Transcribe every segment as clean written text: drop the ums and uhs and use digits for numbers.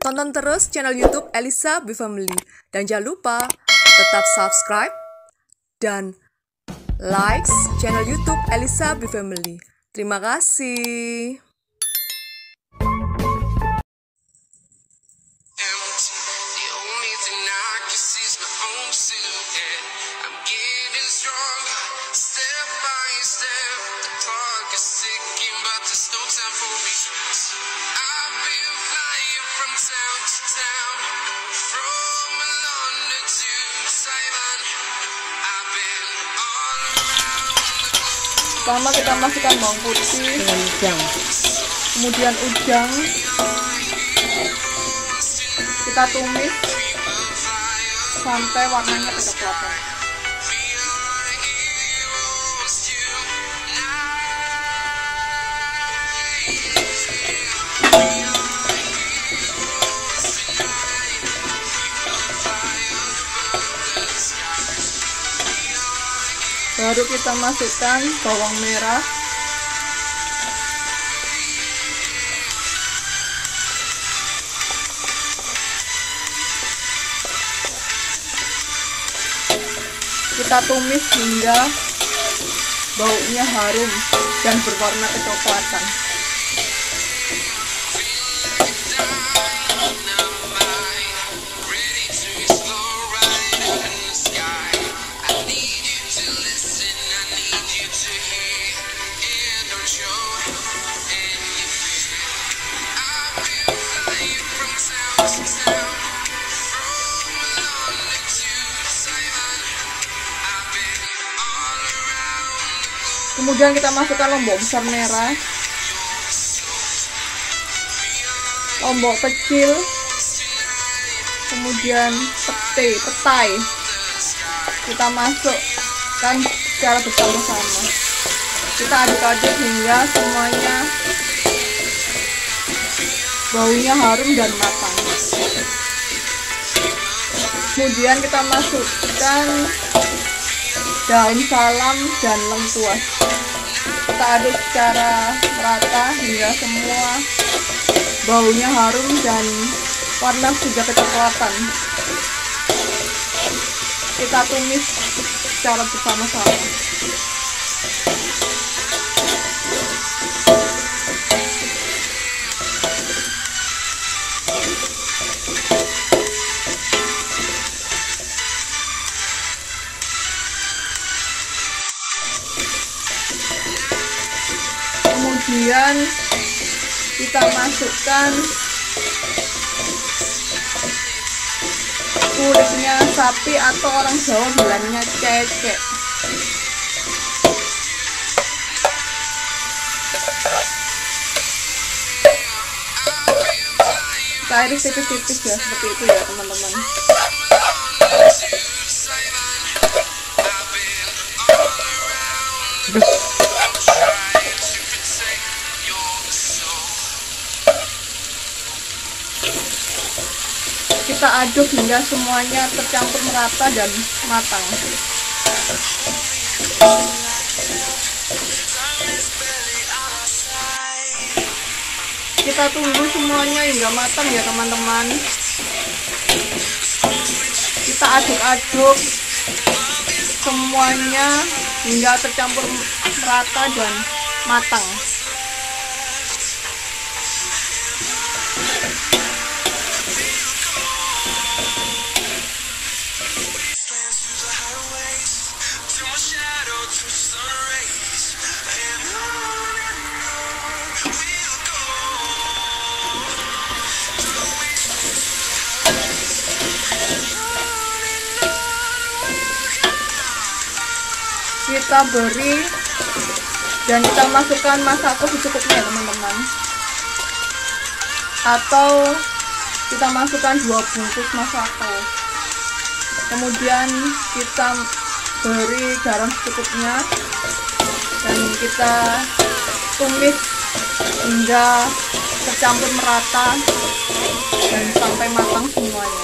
Tonton terus channel YouTube Elisa B Family. Dan jangan lupa tetap subscribe dan like channel YouTube Elisa B Family. Terima kasih. Pertama kita masukkan bawang putih dengan udang, kemudian udang kita tumis sampai warnanya kecoklatan. Baru kita masukkan bawang merah, kita tumis hingga baunya harum dan berwarna kecoklatan. Kemudian kita masukkan lombok besar merah, lombok kecil, kemudian petai. Kita masukkan secara bersama-sama. Kita aduk-aduk hingga semuanya baunya harum dan matang. Kemudian kita masukkan daun salam dan lengkuas. Kita aduk secara merata hingga semua baunya harum dan warna sudah kecoklatan. Kita tumis secara bersama-sama. Kemudian kita masukkan kulitnya sapi atau orang Jawa bilangnya cecek. Kita iris tipis-tipis ya, seperti itu ya teman-teman. Kita aduk hingga semuanya tercampur merata dan matang. Kita tunggu semuanya hingga matang ya teman-teman. Kita aduk-aduk semuanya hingga tercampur merata dan matang. Kita beri dan kita masukkan masako secukupnya teman-teman, atau kita masukkan 2 bungkus masako. Kemudian kita beri garam secukupnya dan kita tumis hingga tercampur merata dan sampai matang semuanya.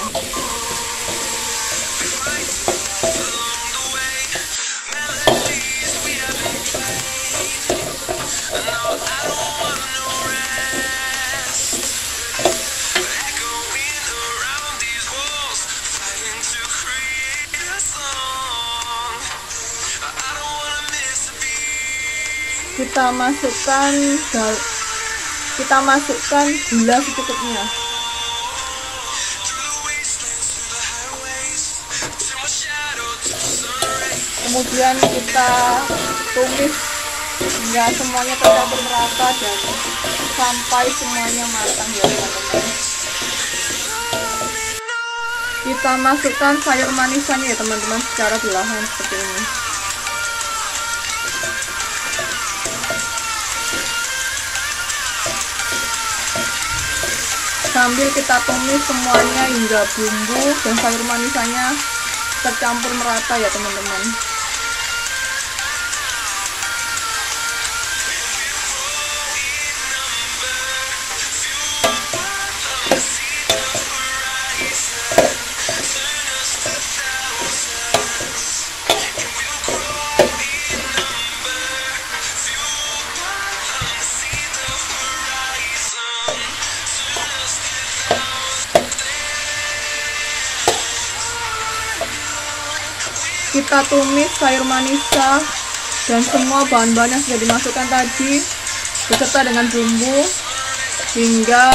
kita masukkan gula secukupnya. Kemudian kita tumis hingga semuanya tercampur merata dan sampai semuanya matang ya teman-teman. Kita masukkan sayur manisannya ya teman-teman secara perlahan seperti ini. Sambil kita tumis semuanya hingga bumbu dan sayur manisannya tercampur merata ya teman-teman. Kita tumis sayur manisa dan semua bahan-bahan yang sudah dimasukkan tadi beserta dengan bumbu hingga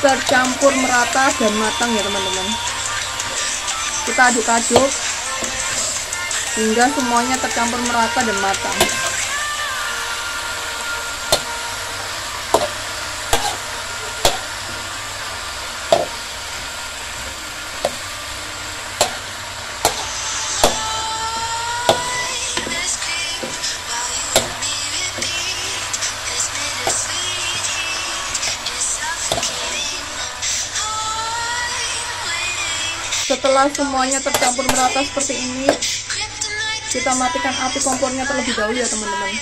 tercampur merata dan matang ya teman-teman. Kita aduk-aduk hingga semuanya tercampur merata dan matang. Setelah semuanya tercampur merata seperti ini, kita matikan api kompornya terlebih dahulu ya teman-teman.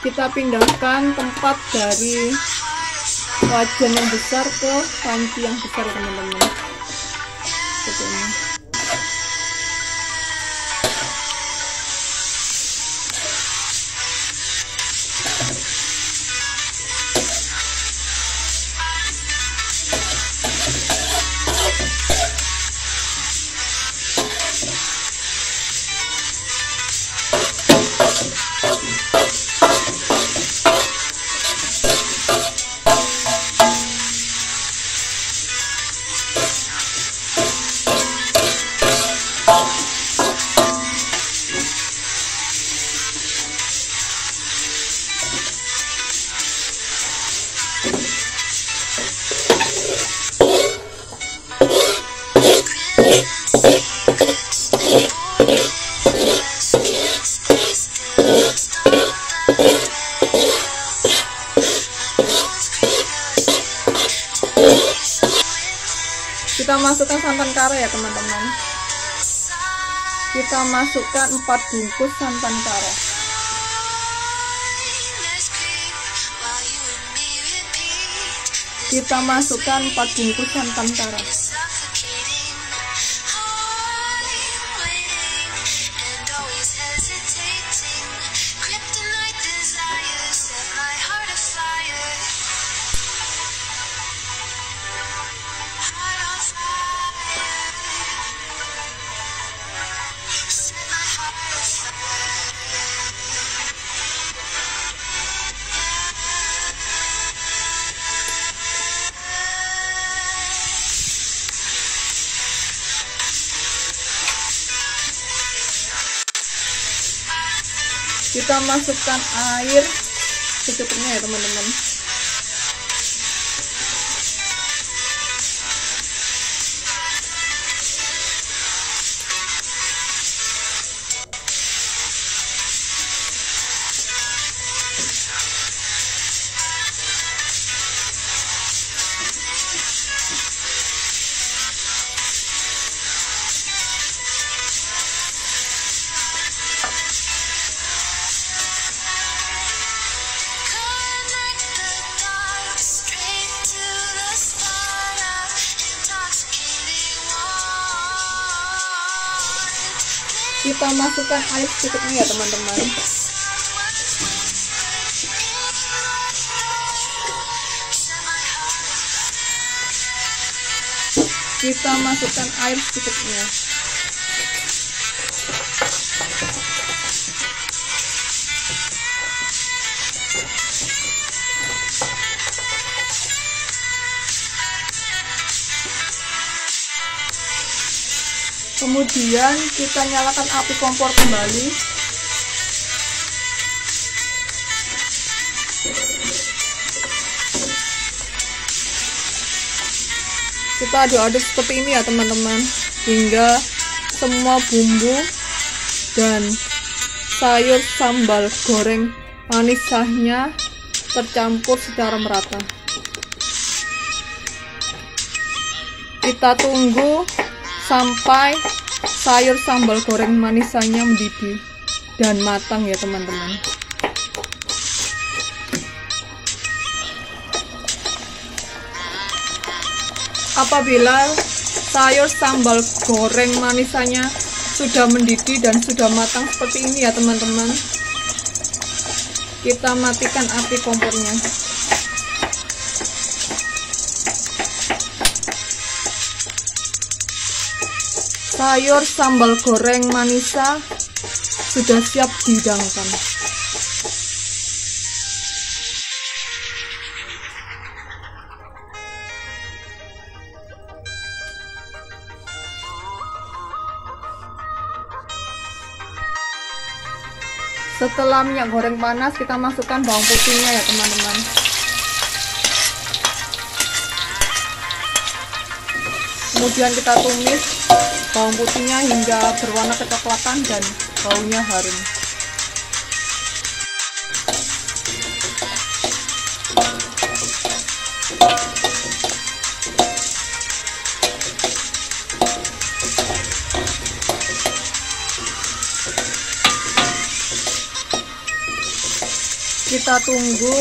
Kita pindahkan tempat dari wajan yang besar ke panci yang besar ya teman-teman. Seperti ini. Kita masukkan santan kara ya teman-teman. Kita masukkan 4 bungkus santan kara. Kita masukkan 4 bungkus santan kara. Kita masukkan air secukupnya ya teman-teman. Kita masukkan air secukupnya ya teman-teman. kita masukkan air secukupnya. Kemudian kita nyalakan api kompor kembali. Kita aduk-aduk seperti ini ya teman-teman, hingga semua bumbu dan sayur sambal goreng manisnya tercampur secara merata. Kita tunggu sampai sayur sambal goreng manisnya mendidih dan matang ya teman-teman. Apabila sayur sambal goreng manisnya sudah mendidih dan sudah matang seperti ini ya teman-teman, kita matikan api kompornya. Sayur sambal goreng manisa sudah siap dihidangkan. Setelah minyak goreng panas, kita masukkan bawang putihnya ya teman-teman. Kemudian kita tumis bawang putihnya hingga berwarna kecoklatan dan baunya harum. Kita tunggu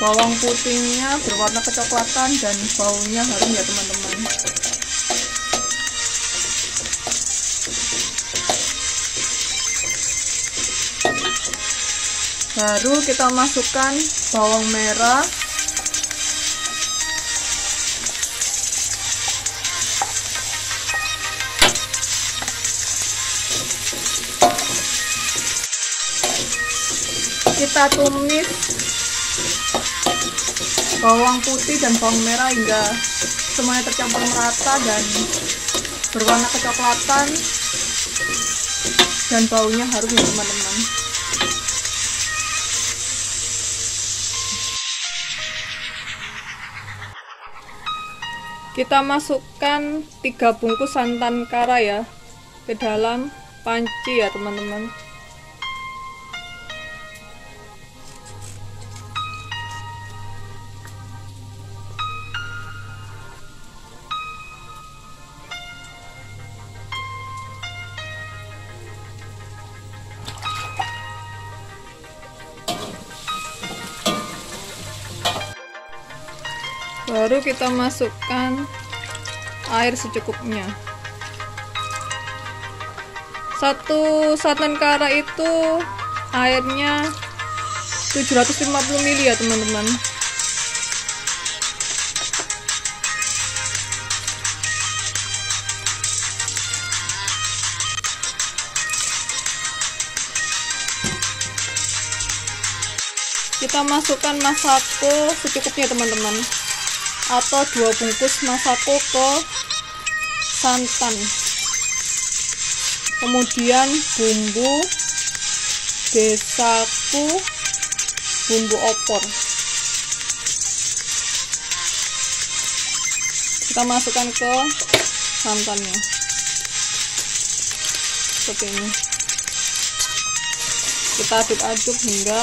bawang putihnya berwarna kecoklatan dan baunya harum ya teman-teman. Baru kita masukkan bawang merah, kita tumis bawang putih dan bawang merah hingga semuanya tercampur merata dan berwarna kecoklatan dan baunya harum ya teman-teman. Kita masukkan 3 bungkus santan kara ya ke dalam panci ya teman-teman. Baru kita masukkan air secukupnya. 1 santan kara itu airnya 750 ml ya teman-teman. Kita masukkan masako secukupnya teman-teman, atau 2 bungkus masako ke santan. Kemudian bumbu desaku, bumbu opor kita masukkan ke santannya seperti ini. Kita aduk-aduk hingga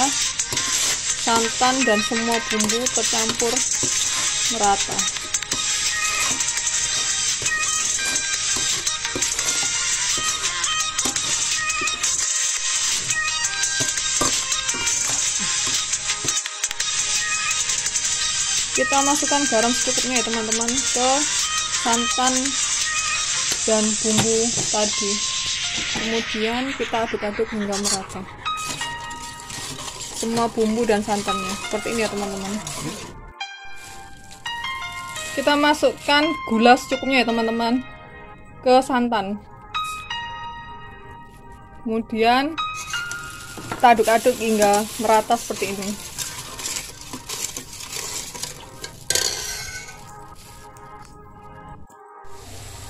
santan dan semua bumbu tercampur merata. Kita masukkan garam secukupnya ya teman-teman ke santan dan bumbu tadi. Kemudian kita aduk-aduk hingga merata semua bumbu dan santannya seperti ini ya teman-teman. Kita masukkan gula secukupnya ya teman-teman ke santan. Kemudian kita aduk-aduk hingga merata seperti ini.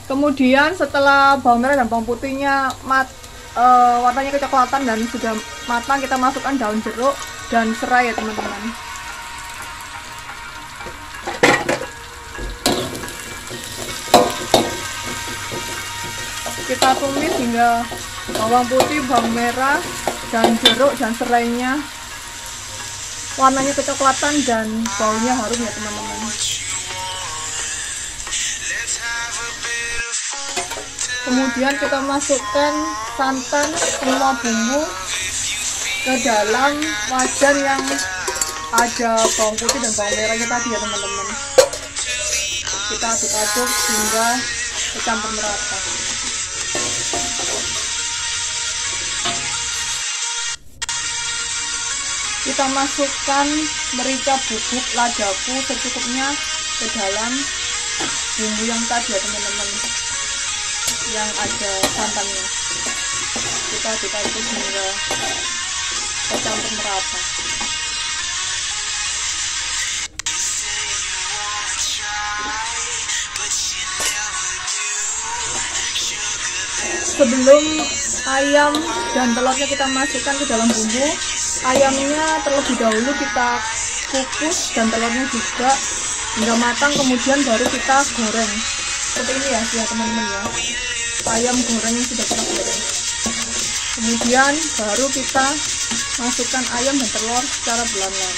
Kemudian setelah bawang merah dan bawang putihnya warnanya kecoklatan dan sudah matang, kita masukkan daun jeruk dan serai ya teman-teman. Kita tumis hingga bawang putih, bawang merah, dan jeruk dan serainya warnanya kecoklatan dan baunya harum ya teman-teman. Kemudian kita masukkan santan semua bumbu ke dalam wajan yang ada bawang putih dan bawang merahnya tadi ya teman-teman. Kita aduk-aduk hingga kecampur merata. Kita masukkan merica bubuk ladaku secukupnya ke dalam bumbu yang tadi ya teman-teman, yang ada santannya. Kita aduk-aduk hingga kecampur merata. Sebelum ayam dan telurnya kita masukkan ke dalam bumbu, ayamnya terlebih dahulu kita kukus dan telurnya juga hingga matang, kemudian baru kita goreng. Seperti ini ya teman-teman ya. Ayam goreng yang sudah kita goreng. Kemudian baru kita masukkan ayam dan telur secara pelan-pelan.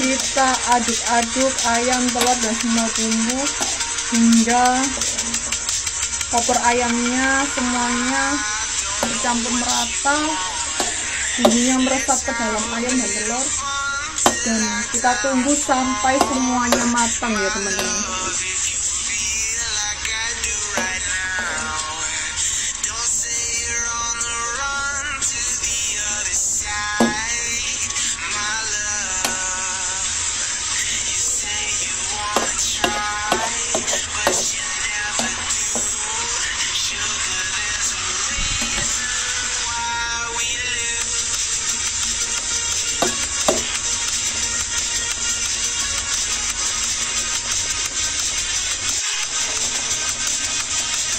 Kita aduk-aduk ayam, telur, dan semua bumbu hingga opor ayamnya semuanya dicampur merata, bumbunya meresap ke dalam ayam dan telur, dan kita tunggu sampai semuanya matang ya teman-teman.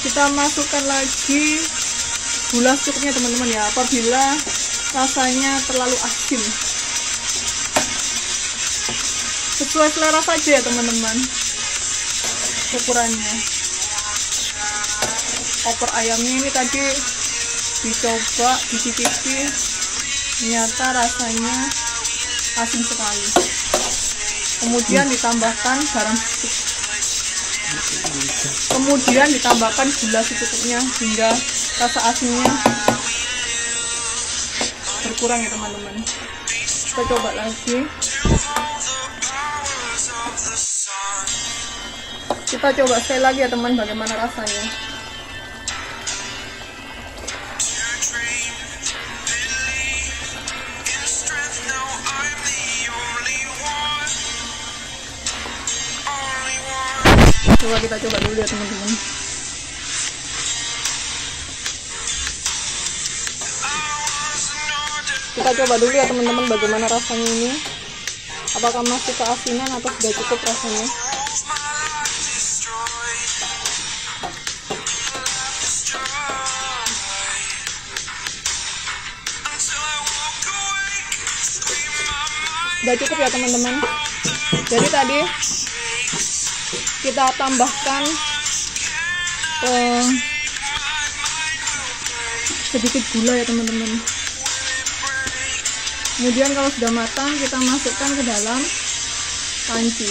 Kita masukkan lagi gula secukupnya teman-teman ya, apabila rasanya terlalu asin. Sesuai selera saja ya teman-teman ukurannya. Opor ayamnya ini tadi dicoba, dicicipi, ternyata rasanya asin sekali. Kemudian ditambahkan garam sedikit. Kemudian ditambahkan gula secukupnya hingga rasa asinnya berkurang ya teman-teman. Kita coba lagi. Kita coba sekali lagi ya teman, bagaimana rasanya. Coba kita coba dulu ya teman-teman. Kita coba dulu ya teman-teman bagaimana rasanya ini. Apakah masih keasinan atau sudah cukup rasanya? Sudah cukup ya teman-teman. Jadi tadi kita tambahkan sedikit gula ya teman-teman. Kemudian kalau sudah matang kita masukkan ke dalam panci.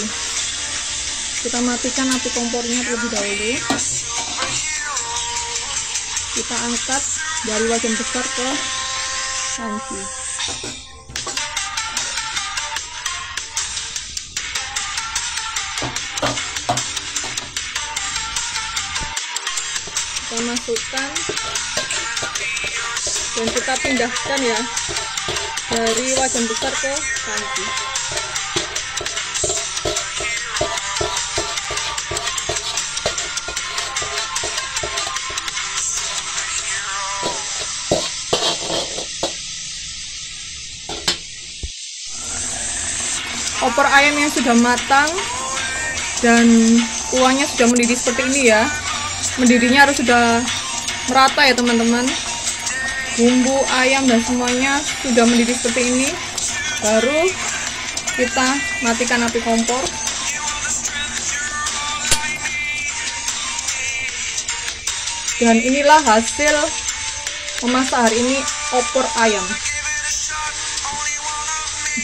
Kita matikan api kompornya terlebih dahulu. kita angkat dari wajan besar ke panci. Kita masukkan dan kita pindahkan ya dari wajan besar ke panci. Opor ayam yang sudah matang dan kuahnya sudah mendidih seperti ini ya. Mendidihnya harus sudah merata ya teman-teman. Bumbu ayam dan semuanya sudah mendidih seperti ini. Baru kita matikan api kompor. Dan inilah hasil memasak hari ini opor ayam.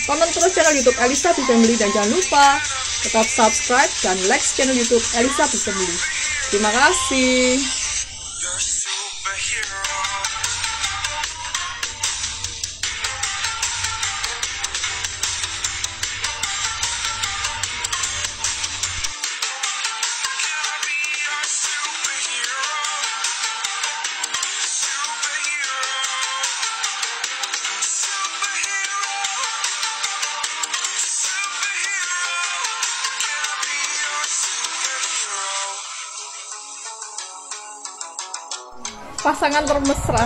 Tonton terus channel YouTube Elisa Bifamily dan jangan lupa tetap subscribe dan like channel YouTube Elisa Bifamily. Terima kasih. Pasangan termesra.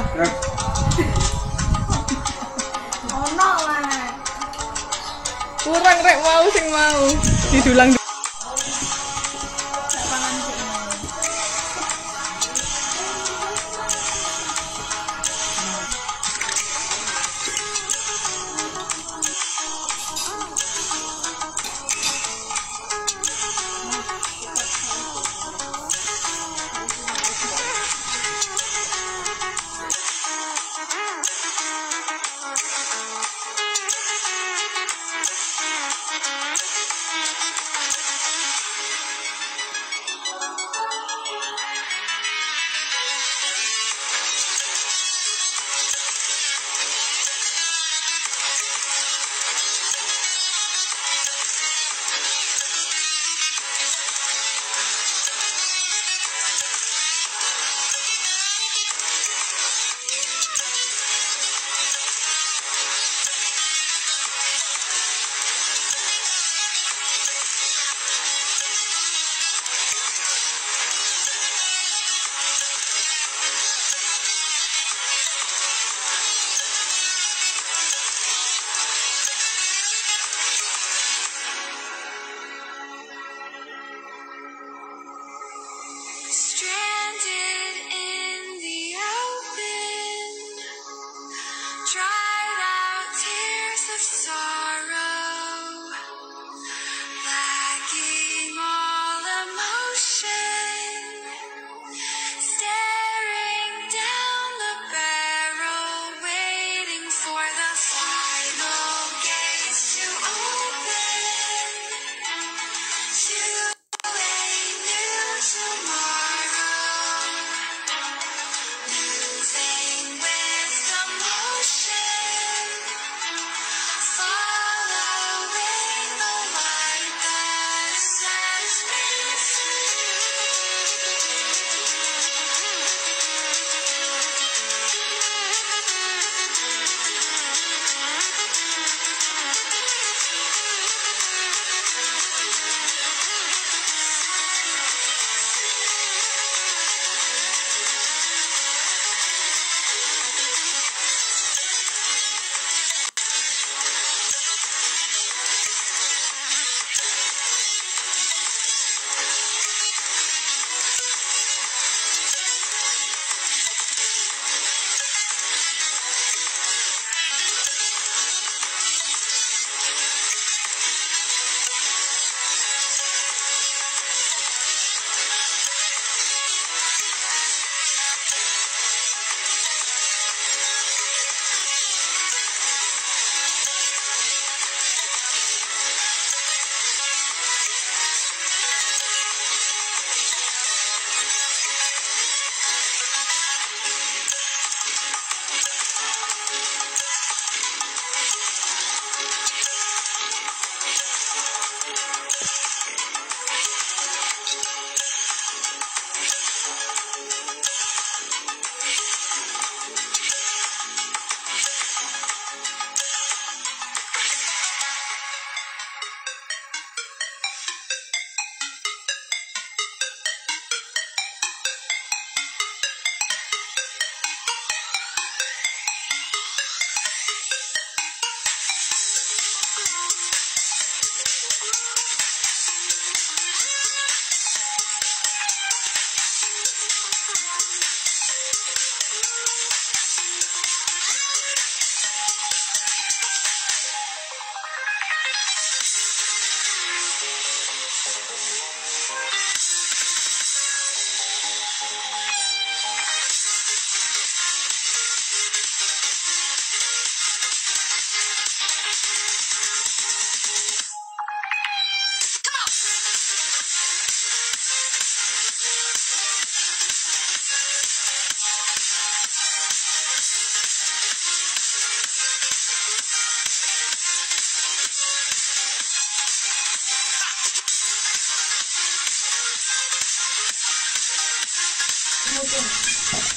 Kurang rek mau sing mau didulang.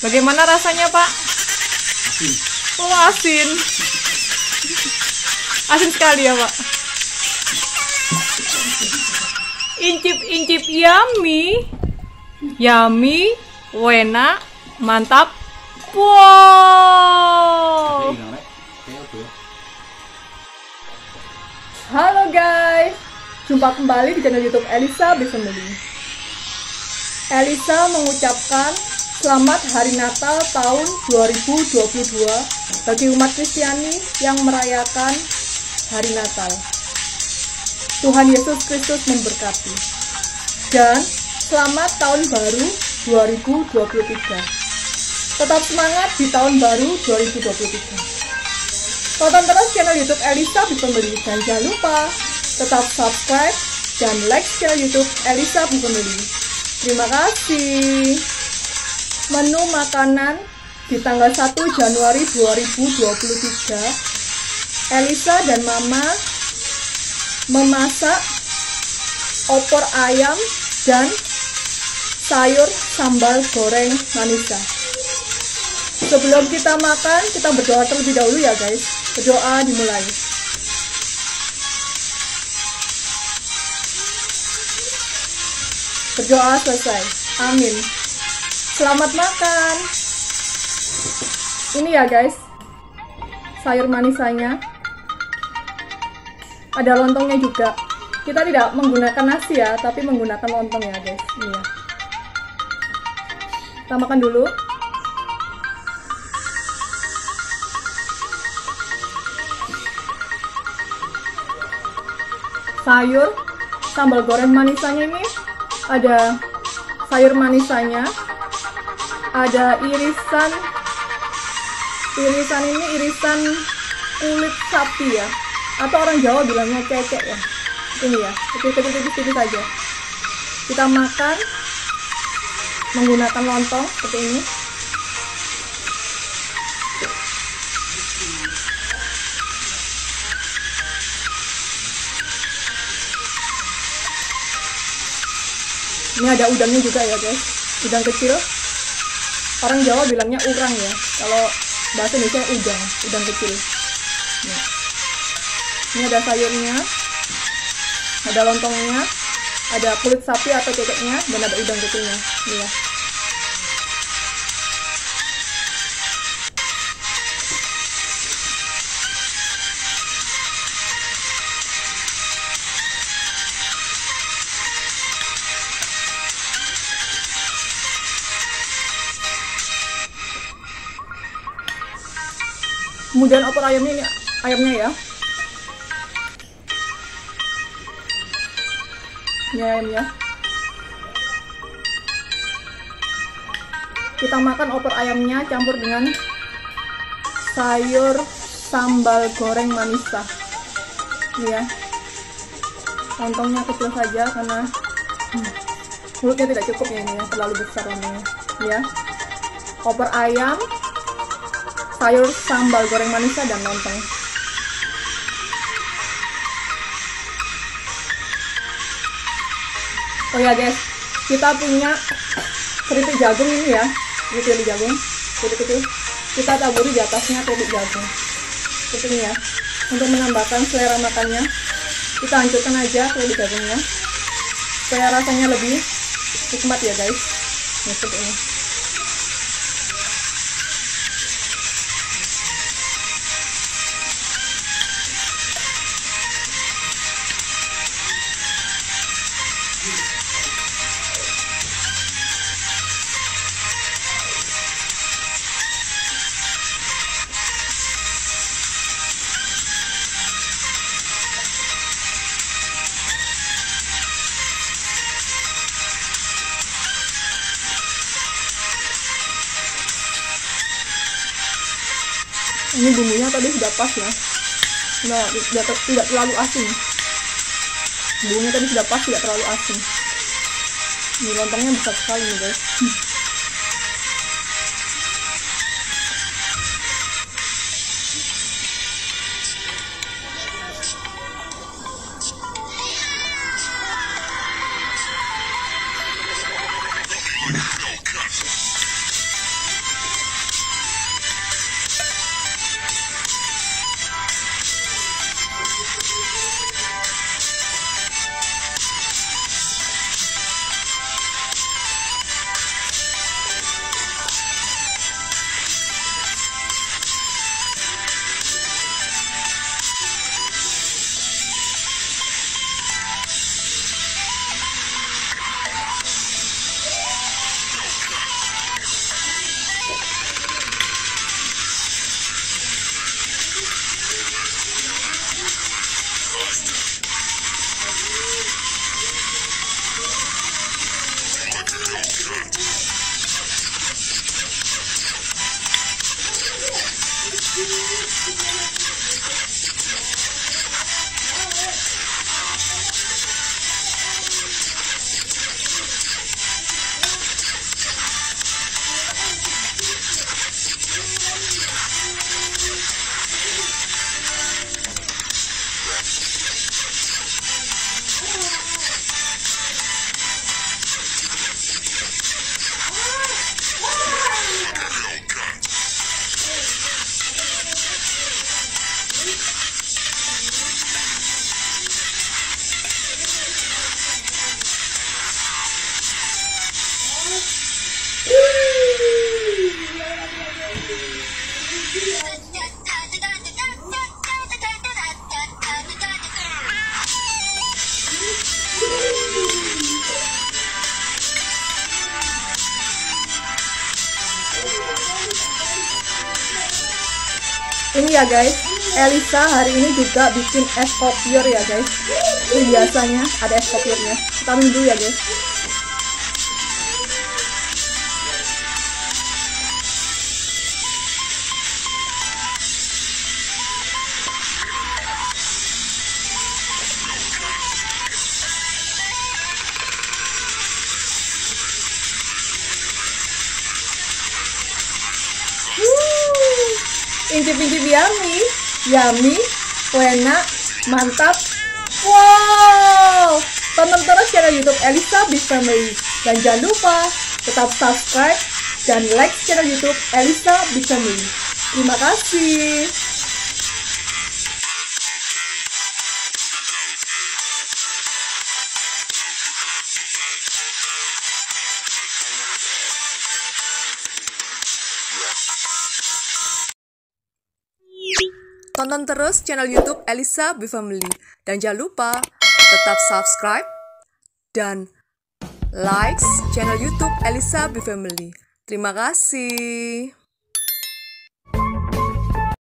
Bagaimana rasanya, Pak? Oh, asin. Asin sekali ya, Pak. Incip-incip yummy. Yummy, enak, mantap. Wow. Halo guys. Jumpa kembali di channel YouTube Elisa Bifamily. Elisa mengucapkan selamat Hari Natal tahun 2022 bagi umat Kristiani yang merayakan Hari Natal. Tuhan Yesus Kristus memberkati. Dan selamat tahun baru 2023. Tetap semangat di tahun baru 2023. Tonton terus channel YouTube Elisa Bifamily dan jangan lupa tetap subscribe dan like channel YouTube Elisa Bifamily. Terima kasih. Menu makanan di tanggal 1 Januari 2023, Elisa dan Mama memasak opor ayam dan sayur sambal goreng manisa. Sebelum kita makan, kita berdoa terlebih dahulu ya guys. Berdoa dimulai. Berdoa selesai. Amin. Selamat makan. Ini ya guys, sayur manisanya. Ada lontongnya juga. Kita tidak menggunakan nasi ya, tapi menggunakan lontong ya guys. Ini ya. Kita makan dulu. Sayur sambal goreng manisanya ini ada sayur manisanya, ada irisan ini irisan kulit sapi ya, atau orang Jawa bilangnya cecek ya. Ini ya, tipis-tipis saja. Kita makan menggunakan lontong seperti ini. Ini ada udangnya juga ya guys, udang kecil. Orang Jawa bilangnya urang ya, kalau bahasa Indonesia udang kecil. Nah. Ini ada sayurnya, ada lontongnya, ada kulit sapi atau ceceknya, dan ada udang kecilnya. Ini ya. Kemudian opor ayamnya, ini ayamnya ya. Ini ayamnya. Kita makan opor ayamnya campur dengan sayur sambal goreng manisa. Ini ya. Lontongnya kecil saja karena mulutnya tidak cukup ya, ini ya, terlalu besar lontongnya. Ya. Opor ayam, sayur sambal goreng manisa dan lontong. Oh ya guys, kita punya keripik jagung ini ya, ini keripik jagung, kecil-kecil. Kita taburi di atasnya keripik jagung, seperti ini ya. Untuk menambahkan selera makannya, kita hancurkan aja keripik jagungnya, supaya rasanya lebih nikmat ya guys. Nah, seperti ini. Ini bumbunya tadi sudah pas ya, tidak terlalu asin. Bumbunya tadi sudah pas, tidak terlalu asin. Ini lontongnya besar sekali nih guys. Ini ya guys, Elisa hari ini juga bikin es kopior ya guys. Ini biasanya ada es kopiornya. Kita minum dulu ya guys. Incip-incip yummy, enak, mantap. Wow, tonton terus channel YouTube Elisa Big Family dan jangan lupa tetap subscribe dan like channel YouTube Elisa Big Family. Terima kasih. Tonton terus channel YouTube Elisa Big Family dan jangan lupa tetap subscribe dan like channel YouTube Elisa Big Family. Terima kasih.